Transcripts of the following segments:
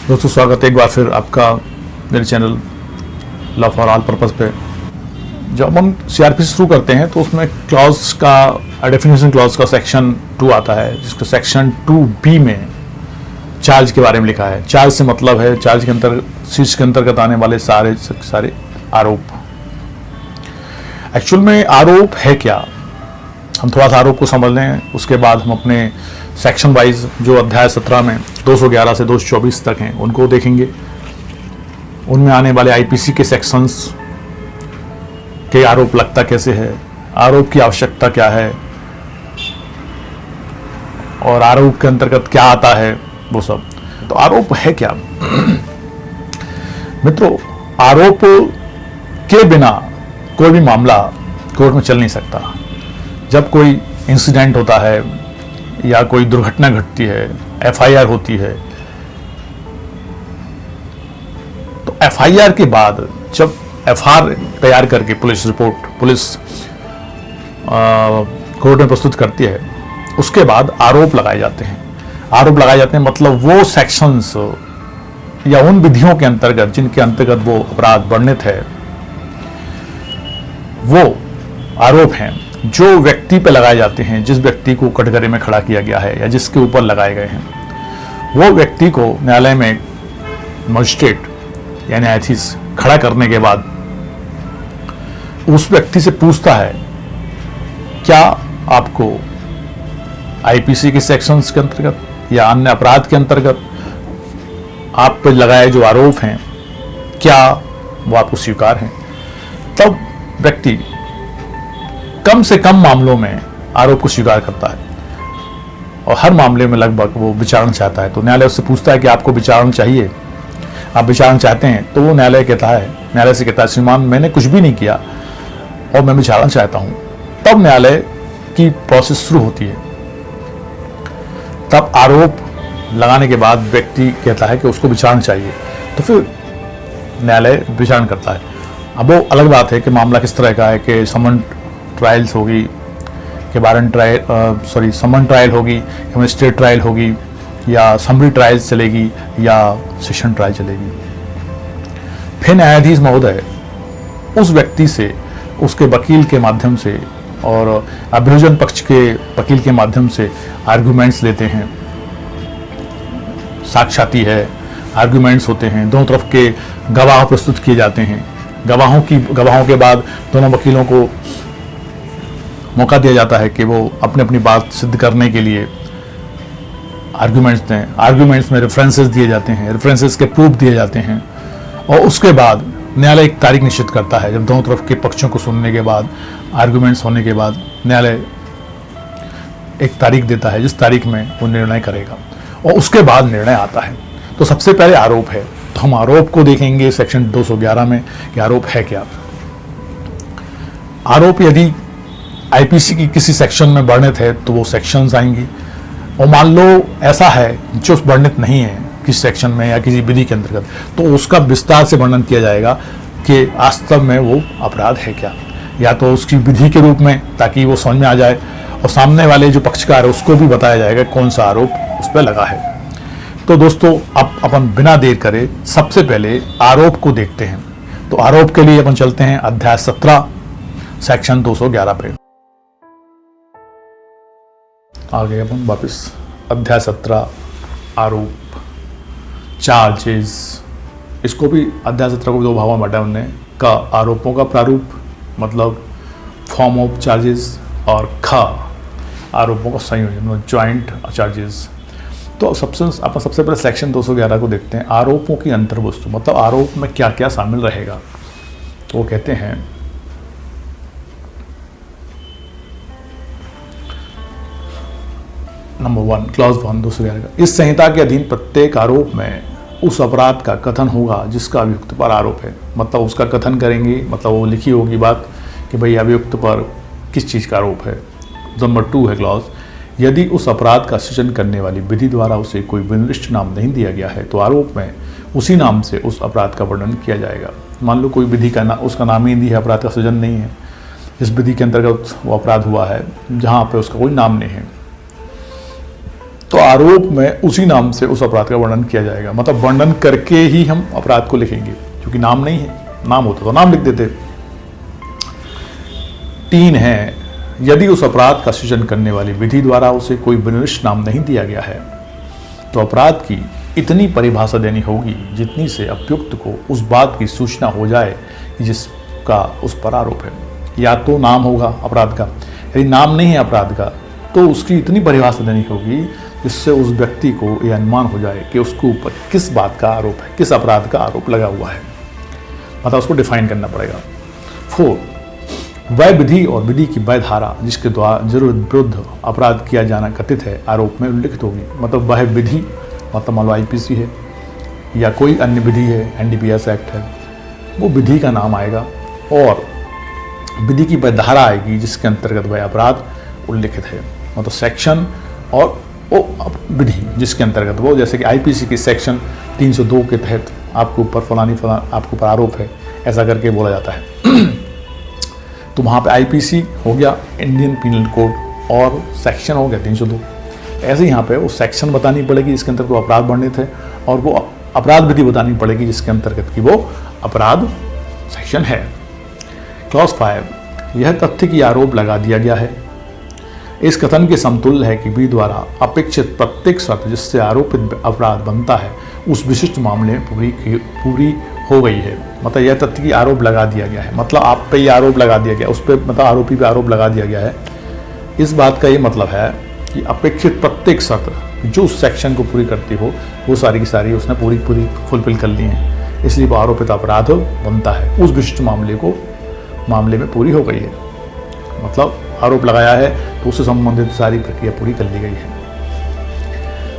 दोस्तों स्वागत है एक बार फिर आपका मेरे channel love for all purpose पे। जब हम सीआरपी शुरू करते हैं तो उसमें क्लॉज का डेफिनेशन क्लॉज का सेक्शन 2 आता है, जिसको सेक्शन 2B में चार्ज के बारे में लिखा है। चार्ज से मतलब है चार्ज के अंतर्गत आने वाले सारे आरोप। एक्चुअल में आरोप है क्या, हम थोड़ा सा आरोप को समझ लें, उसके बाद हम अपने सेक्शन वाइज जो अध्याय 17 में 211 से 224 तक हैं उनको देखेंगे। उनमें आने वाले आईपीसी के सेक्शंस के आरोप लगता कैसे है, आरोप की आवश्यकता क्या है और आरोप के अंतर्गत क्या आता है, वो सब। तो आरोप है क्या मित्रों, आरोप के बिना कोई भी मामला कोर्ट में चल नहीं सकता। जब कोई इंसिडेंट होता है या कोई दुर्घटना घटती है, एफआईआर होती है, तो एफआईआर के बाद जब एफआईआर तैयार करके पुलिस कोर्ट में प्रस्तुत करती है, उसके बाद आरोप लगाए जाते हैं। आरोप लगाए जाते हैं मतलब वो सेक्शंस या उन विधियों के अंतर्गत जिनके अंतर्गत वो अपराध वर्णित है, वो आरोप हैं जो व्यक्ति पे लगाए जाते हैं, जिस व्यक्ति को कटघरे में खड़ा किया गया है या जिसके ऊपर लगाए गए हैं। वो व्यक्ति को न्यायालय में मजिस्ट्रेट या न्यायाधीश खड़ा करने के बाद उस व्यक्ति से पूछता है, क्या आपको आईपीसी के सेक्शंस के अंतर्गत या अन्य अपराध के अंतर्गत आप पर लगाए जो आरोप हैं, क्या वो आपको स्वीकार हैं। तब व्यक्ति कम से कम मामलों में आरोप को स्वीकार करता है और हर मामले में लगभग वो विचारण चाहता है। तो न्यायालय उससे पूछता है कि आपको विचारण चाहिए, आप विचारण चाहते हैं। तो वो न्यायालय से कहता है, श्रीमान मैंने कुछ भी नहीं किया और मैं विचारण चाहता हूं। तब न्यायालय की प्रोसेस शुरू होती है। तब आरोप लगाने के बाद व्यक्ति कहता है कि उसको विचारण चाहिए, तो फिर न्यायालय विचारण करता है। अब वो अलग बात है कि मामला किस तरह का है, कि समन ट्रायल्स होगी, कि समन ट्रायल होगी, या मजिस्ट्रेट ट्रायल होगी, या समरी ट्रायल्स चलेगी, या सेशन ट्रायल चलेगी। फिर न्यायाधीश महोदय उस व्यक्ति से उसके वकील के माध्यम से और अभियोजन पक्ष के वकील के माध्यम से आर्गुमेंट्स लेते हैं। साक्ष्याती है, आर्गुमेंट्स होते हैं, दोनों तरफ के गवाह प्रस्तुत किए जाते हैं। गवाहों के बाद दोनों वकीलों को मौका दिया जाता है कि वो अपनी अपनी बात सिद्ध करने के लिए आर्गुमेंट्स दें। आर्गुमेंट्स में रेफरेंसेस दिए जाते हैं, रेफरेंसेस के प्रूफ दिए जाते हैं और उसके बाद न्यायालय एक तारीख निश्चित करता है। जब दोनों तरफ के पक्षों को सुनने के बाद, आर्गुमेंट्स होने के बाद, न्यायालय एक तारीख देता है जिस तारीख में वो निर्णय करेगा और उसके बाद निर्णय आता है। तो सबसे पहले आरोप है, तो हम आरोप को देखेंगे सेक्शन 211 में कि आरोप है क्या। आरोप यदि आईपीसी की किसी सेक्शन में वर्णित है तो वो सेक्शंस आएंगी, और मान लो ऐसा है जो वर्णित नहीं है किसी सेक्शन में या किसी विधि के अंतर्गत, तो उसका विस्तार से वर्णन किया जाएगा कि वास्तव में वो अपराध है क्या, या तो उसकी विधि के रूप में, ताकि वो समझ में आ जाए और सामने वाले जो पक्षकार है उसको भी बताया जाएगा कौन सा आरोप उस पर लगा है। तो दोस्तों अब अपन बिना देर करे सबसे पहले आरोप को देखते हैं। तो आरोप के लिए अपन चलते हैं अध्याय 17 सेक्शन 211 पे। आगे अपन वापस अध्याय 17 आरोप, चार्जेस। इसको भी अध्याय 17 को 2 भागों में बांटा उन्होंने, का आरोपों का प्रारूप मतलब फॉर्म ऑफ चार्जेस, और ख आरोपों का संयोजन ज्वाइंट चार्जेस। तो अपन सबसे पहले सेक्शन 211 को देखते हैं, आरोपों की अंतर्वस्तु मतलब आरोप में क्या क्या शामिल रहेगा। तो वो कहते हैं, नंबर 1 क्लॉज 1 211 का, इस संहिता के अधीन प्रत्येक आरोप में उस अपराध का कथन होगा जिसका अभियुक्त पर आरोप है। मतलब उसका कथन करेंगे, मतलब वो लिखी होगी बात कि भाई अभियुक्त पर किस चीज़ का आरोप है। नंबर 2 है क्लॉज, यदि उस अपराध का सृजन करने वाली विधि द्वारा उसे कोई विनिर्दिष्ट नाम नहीं दिया गया है तो आरोप में उसी नाम से उस अपराध का वर्णन किया जाएगा। मान लो कोई विधि का उसका नाम ही नहीं है, अपराध का सृजन नहीं है, इस विधि के अंतर्गत वो अपराध हुआ है जहाँ पे उसका कोई नाम नहीं है, तो आरोप में उसी नाम से उस अपराध का वर्णन किया जाएगा। मतलब वर्णन करके ही हम अपराध को लिखेंगे, क्योंकि नाम नहीं है, नाम होता तो नाम लिख देते। 3 है, यदि उस अपराध का सृजन करने वाली विधि द्वारा उसे कोई विनिर्दिष्ट नाम नहीं दिया गया है तो अपराध की इतनी परिभाषा देनी होगी जितनी से अभियुक्त को उस बात की सूचना हो जाए कि जिसका उस पर आरोप है। या तो नाम होगा अपराध का, यदि नाम नहीं है अपराध का तो उसकी इतनी परिभाषा देनी होगी जिससे उस व्यक्ति को यह अनुमान हो जाए कि उसके ऊपर किस बात का आरोप है, किस अपराध का आरोप लगा हुआ है। मतलब उसको डिफाइन करना पड़ेगा। 4, वह विधि और विधि की वह धारा जिसके द्वारा जरूर विरुद्ध अपराध किया जाना कथित है आरोप में उल्लिखित होगी। मतलब वह विधि, मतलब मान लो IPC है या कोई अन्य विधि है, NDPS एक्ट है, वो विधि का नाम आएगा और विधि की वह धारा आएगी जिसके अंतर्गत वह अपराध उल्लिखित है। मतलब सेक्शन और वो विधि जिसके अंतर्गत वो, जैसे कि IPC की सेक्शन 302 के तहत आपके ऊपर फलानी आपके ऊपर आरोप है, ऐसा करके बोला जाता है। तो वहाँ पे IPC हो गया, इंडियन पीनल कोड, और सेक्शन हो गया 302। ऐसे यहाँ पे वो सेक्शन बतानी पड़ेगी जिसके अंतर्गत वो अपराध वर्णित है, और वो अपराध विधि बतानी पड़ेगी जिसके अंतर्गत की वो अपराध सेक्शन है। क्लॉज 5, यह तथ्य की आरोप लगा दिया गया है। इस कथन के समतुल्य है कि विधि द्वारा अपेक्षित प्रत्येक शर्त जिससे आरोपित अपराध बनता है उस विशिष्ट मामले में पूरी हो गई है। मतलब यह तथ्य की आरोप लगा दिया गया है, मतलब आप पे ये आरोप लगा दिया गया, उस पर मतलब आरोपी पे आरोप लगा दिया गया है। इस बात का ये मतलब है कि अपेक्षित प्रत्येक शर्त जो उस सेक्शन को पूरी करती हो वो सारी की सारी उसने पूरी फुलफिल कर ली है, इसलिए वो आरोपित अपराध बनता है, उस विशिष्ट मामले में पूरी हो गई है। मतलब आरोप लगाया है तो उससे संबंधित सारी प्रक्रिया पूरी कर ली गई है।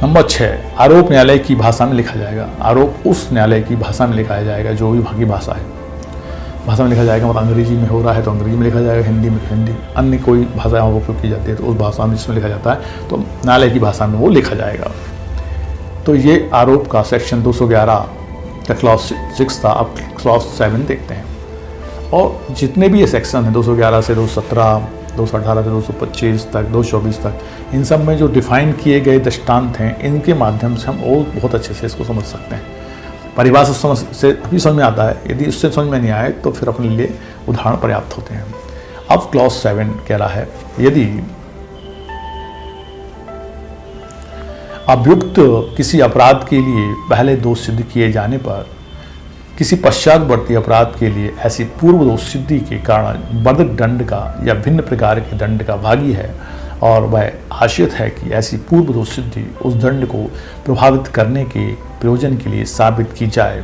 नंबर 6, आरोप न्यायालय की भाषा में लिखा जाएगा। आरोप उस न्यायालय की भाषा में लिखाया जाएगा जो भी वहाँ की भाषा है, भाषा में लिखा जाएगा। मतलब अंग्रेजी में हो रहा है तो अंग्रेजी में लिखा जाएगा, हिंदी में हिंदी, अन्य कोई भाषा वहाँ उपयोग की जाती है तो उस भाषा में जिसमें लिखा जाता है तो न्यायालय की भाषा में वो लिखा जाएगा। तो ये आरोप का सेक्शन 211 का क्लॉज 6 था। अब क्लॉज 7 देखते हैं। और जितने भी ये सेक्शन हैं 211 से 217, 218 से 225 तक, 224 तक, इन सब में जो डिफाइन किए गए दृष्टांत हैं इनके माध्यम से हम और बहुत अच्छे से इसको समझ सकते हैं। परिभाषा से अभी समझ में आता है, यदि उससे समझ में नहीं आए तो फिर अपने लिए उदाहरण पर्याप्त होते हैं। अब क्लॉज 7 कह रहा है, यदि अभियुक्त किसी अपराध के लिए पहले दोष सिद्ध किए जाने पर किसी पश्चातवर्ती अपराध के लिए ऐसी पूर्व दोष सिद्धि के कारण वर्धित दंड का या भिन्न प्रकार के दंड का भागी है और वह आशयत है कि ऐसी पूर्व दोष सिद्धि उस दंड को प्रभावित करने के प्रयोजन के लिए साबित की जाए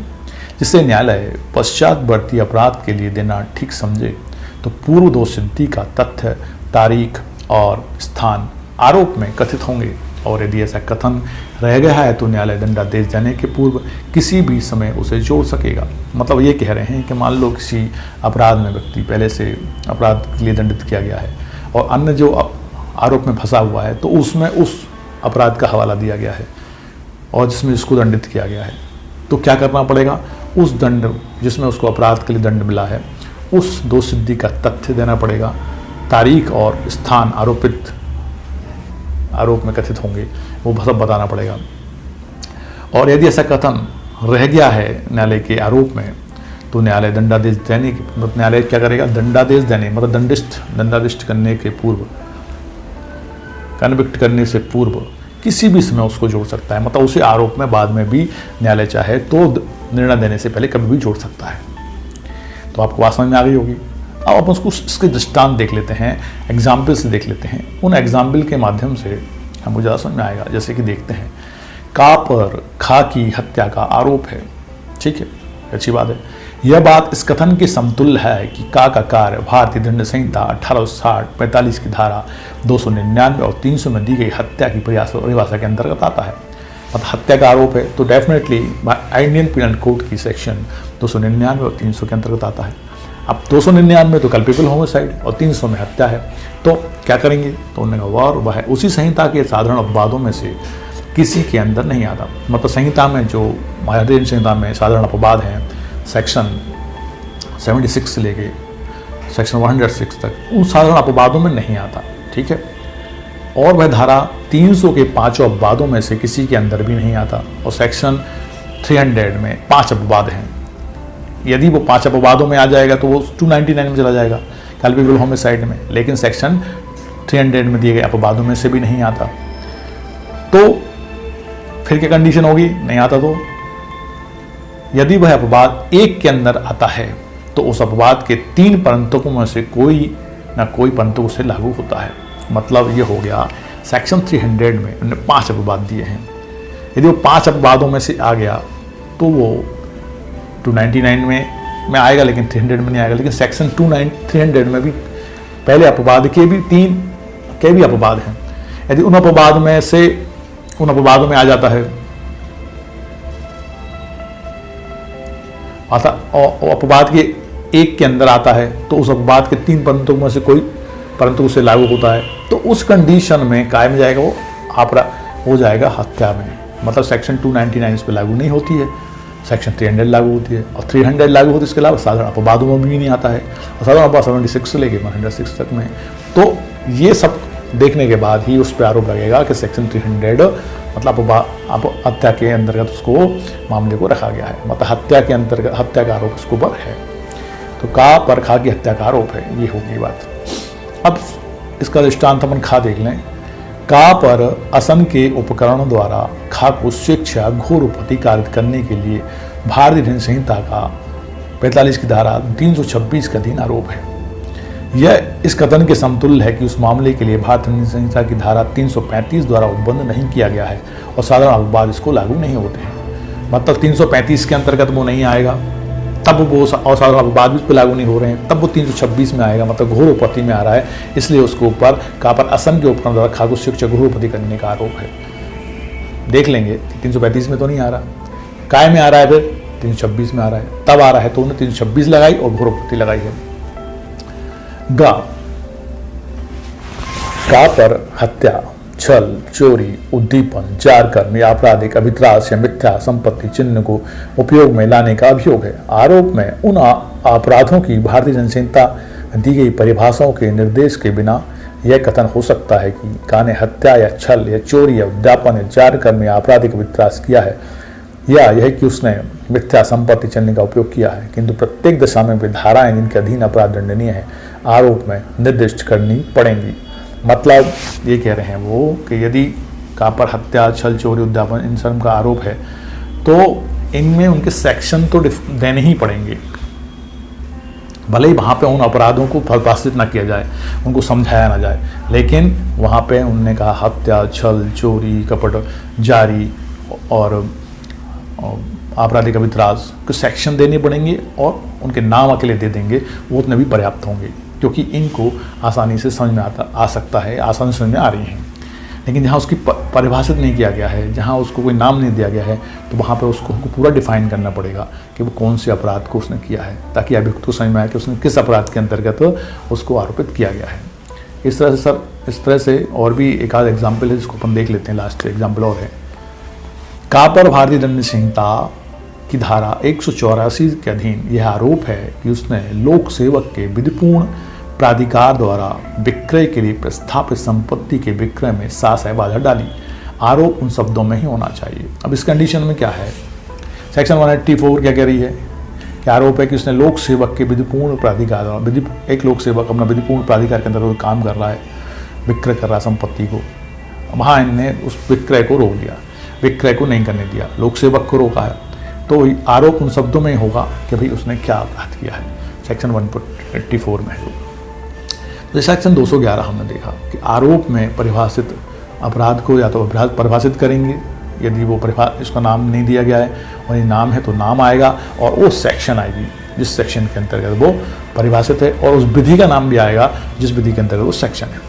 जिससे न्यायालय पश्चातवर्ती अपराध के लिए देना ठीक समझे, तो पूर्व दोष सिद्धि का तथ्य, तारीख और स्थान आरोप में कथित होंगे। और यदि ऐसा कथन रह गया है तो न्यायालय दंडादेश देने के पूर्व किसी भी समय उसे जोड़ सकेगा। मतलब ये कह रहे हैं कि मान लो किसी अपराध में व्यक्ति पहले से अपराध के लिए दंडित किया गया है और अन्य जो आरोप में फंसा हुआ है तो उसमें उस अपराध का हवाला दिया गया है और जिसमें इसको दंडित किया गया है, तो क्या करना पड़ेगा, उस दंड जिसमें उसको अपराध के लिए दंड मिला है उस दोष सिद्धि का तथ्य देना पड़ेगा, तारीख और स्थान आरोप में कथित होंगे वो सब बताना पड़ेगा। और यदि ऐसा कथन रह गया है न्यायालय के आरोप में तो न्यायालय दंडादेश देने के मतलब न्यायालय क्या करेगा, दंडादेश देने मतलब दंडादिष्ट करने के पूर्व, कन्विक्ट करने से पूर्व किसी भी समय उसको जोड़ सकता है। मतलब उसे आरोप में बाद में भी न्यायालय चाहे तो निर्णय देने से पहले कभी भी जोड़ सकता है। तो आपको बात समझ में आ गई होगी। अब अपन उसको इसके दृष्टांत देख लेते हैं, एग्जाम्पल से देख लेते हैं। उन एग्जाम्पल के माध्यम से हमको ज़्यादा समझ में आएगा। जैसे कि देखते हैं, का पर खा की हत्या का आरोप है, ठीक है, अच्छी बात है। यह बात इस कथन के समतुल्य है कि का कार्य भारतीय दंड संहिता 1860-45 की धारा 299 और 300 में दी गई हत्या की परिभाषा के अंतर्गत आता है। मतलब हत्या का आरोप है तो डेफिनेटली इंडियन पीनल कोड की सेक्शन 299 और 300 के अंतर्गत आता है। अब 299 में तो कल्पेबल होमिसाइड और 300 में हत्या है, तो क्या करेंगे, तो उन्होंने कहा वह उसी संहिता के साधारण अपवादों में से किसी के अंदर नहीं आता। मतलब संहिता में जो भारतीय संहिता में साधारण अपवाद हैं सेक्शन 76 से लेके सेक्शन 106 तक उन साधारण अपवादों में नहीं आता, ठीक है। और वह धारा 300 के 5 अपवादों में से किसी के अंदर भी नहीं आता। और सेक्शन 300 में 5 अपवाद हैं, यदि वो 5 अपवादों में आ जाएगा तो वो 299 में चला जाएगा, कल्पेबल होमिसाइड में। लेकिन सेक्शन 300 में दिए गए अपवादों में से भी नहीं आता, तो फिर क्या कंडीशन होगी? नहीं आता तो यदि वह अपवाद एक के अंदर आता है तो उस अपवाद के 3 परंतकों में से कोई ना कोई परंतक उसे लागू होता है। मतलब ये हो गया सेक्शन 300 में उन्होंने 5 अपवाद दिए हैं, यदि वो 5 अपवादों में से आ गया तो वो 299 में आएगा, लेकिन 300 में नहीं आएगा। लेकिन सेक्शन 300 में भी पहले अपवाद के भी 3 के भी अपवाद हैं, यदि उन अपवाद में से उन अपवादों में आ जाता है और अपवाद के एक के अंदर आता है तो उस अपवाद के 3 परंतकों में से कोई परंतु उसे लागू होता है, तो उस कंडीशन में कायम जाएगा वो हो जाएगा हत्या में। मतलब सेक्शन 299 इस पर लागू नहीं होती है, सेक्शन 300 लागू होती है। और 300 लागू होती है, इसके अलावा साधारण अपवादों में भी नहीं आता है। और साधारण अपवाद 76 से लेकर 106 तक में। तो ये सब देखने के बाद ही उस पर आरोप लगेगा कि सेक्शन 300 मतलब हत्या के अंतर्गत उसको मामले को रखा गया है, मतलब हत्या के अंतर्गत हत्या का आरोप उसके ऊपर है। तो का पर खा की हत्या का आरोप है, ये होगी बात। अब इसका दृष्टांत अपन खा देख लें। का पर असन के उपकरणों द्वारा खा को शिक्षा घोर प्रतिकारित करने के लिए भारतीय दंड संहिता का 45 की धारा 326 का अधीन आरोप है। यह इस कथन के समतुल्य है कि उस मामले के लिए भारतीय दंड संहिता की धारा 335 द्वारा उपबंध नहीं किया गया है और साधारण अपवाद इसको लागू नहीं होते हैं। मतलब 335 के अंतर्गत वो नहीं आएगा, तब वो असाधारण अपवाद भी उस पर लागू नहीं हो रहे हैं, तब वो 326 में आएगा, मतलब घोर उपपत्ति में आ रहा है। इसलिए उसके ऊपर का पर असम के उपकरण द्वारा खा को शिक्षा घोर उपपत्ति करने का आरोप है। देख लेंगे कि 335 में तो नहीं आ रहा, काय में आ रहा है, फिर 326 में आ रहा है, तब आ रहा है तो उन्होंने 326 लगाई और घोर उपपत्ति लगाई है। गा पर हत्या, छल, चोरी, उद्दीपन, जारकर्म या आपराधिक अभित्रास या मिथ्या संपत्ति चिन्ह को उपयोग में लाने का अभियोग है। आरोप में उन अपराधों की भारतीय दंड संहिता दी गई परिभाषाओं के निर्देश के बिना यह कथन हो सकता है कि का ने हत्या या छल या चोरी या उद्यापन या जारकर्म या आपराधिक अभित्रास किया है, या यह कि उसने मिथ्या संपत्ति चिन्ह का उपयोग किया है। किंतु प्रत्येक दशा में वे धाराएं जिनके अधीन अपराध दंडनीय है आरोप में निर्दिष्ट करनी पड़ेंगी। मतलब ये कह रहे हैं वो कि यदि का पर हत्या, छल, चोरी, उद्यापन इन सब का आरोप है तो इनमें उनके सेक्शन तो देने ही पड़ेंगे, भले ही वहाँ पे उन अपराधों को परिभाषित ना किया जाए, उनको समझाया ना जाए, लेकिन वहाँ पे उनने कहा हत्या, छल, चोरी, कपट, जारी और आपराधिक अभित्रास के सेक्शन देने पड़ेंगे और उनके नाम अकेले दे देंगे, वो उतने भी पर्याप्त होंगे, क्योंकि इनको आसानी से समझ में आ सकता है, आसानी से समझ में आ रही हैं। लेकिन जहाँ उसकी परिभाषित नहीं किया गया है, जहाँ उसको कोई नाम नहीं दिया गया है, तो वहाँ पे उसको पूरा डिफाइन करना पड़ेगा कि वो कौन से अपराध को उसने किया है, ताकि अभियुक्त को समझ में आए कि उसने किस अपराध के अंतर्गत उसको आरोपित किया गया है। इस तरह से सर, इस तरह से और भी एक आध एग्जाम्पल है जिसको अपन देख लेते हैं। लास्ट एग्जाम्पल और है, का पर भारतीय दंड संहिता की धारा 184 के अधीन यह आरोप है कि उसने लोक सेवक के विधिपूर्ण प्राधिकार द्वारा विक्रय के लिए प्रस्थापित संपत्ति के विक्रय में सास बाधा डाली। आरोप उन शब्दों में ही होना चाहिए। अब इस कंडीशन में क्या है, सेक्शन 184 क्या कह रही है कि आरोप है कि उसने लोक सेवक के विधिपूर्ण प्राधिकार द्वारा, एक लोक सेवक अपना विधिपूर्ण प्राधिकार के अंदर काम कर रहा है, विक्रय कर रहा है संपत्ति को, वहाँ इनने उस विक्रय को रोक दिया, विक्रय को नहीं करने दिया, लोक सेवक को रोका है, तो आरोप उन शब्दों में ही होगा कि भाई उसने क्या अपराध किया है, सेक्शन 184 में है। तो सेक्शन 211 हमने देखा कि आरोप में परिभाषित अपराध को या तो अपराध परिभाषित करेंगे, यदि वो इसका नाम नहीं दिया गया है और ये नाम है तो नाम आएगा और वो सेक्शन आएगी जिस सेक्शन के अंतर्गत वो परिभाषित है, और उस विधि का नाम भी आएगा जिस विधि के अंतर्गत वो सेक्शन है।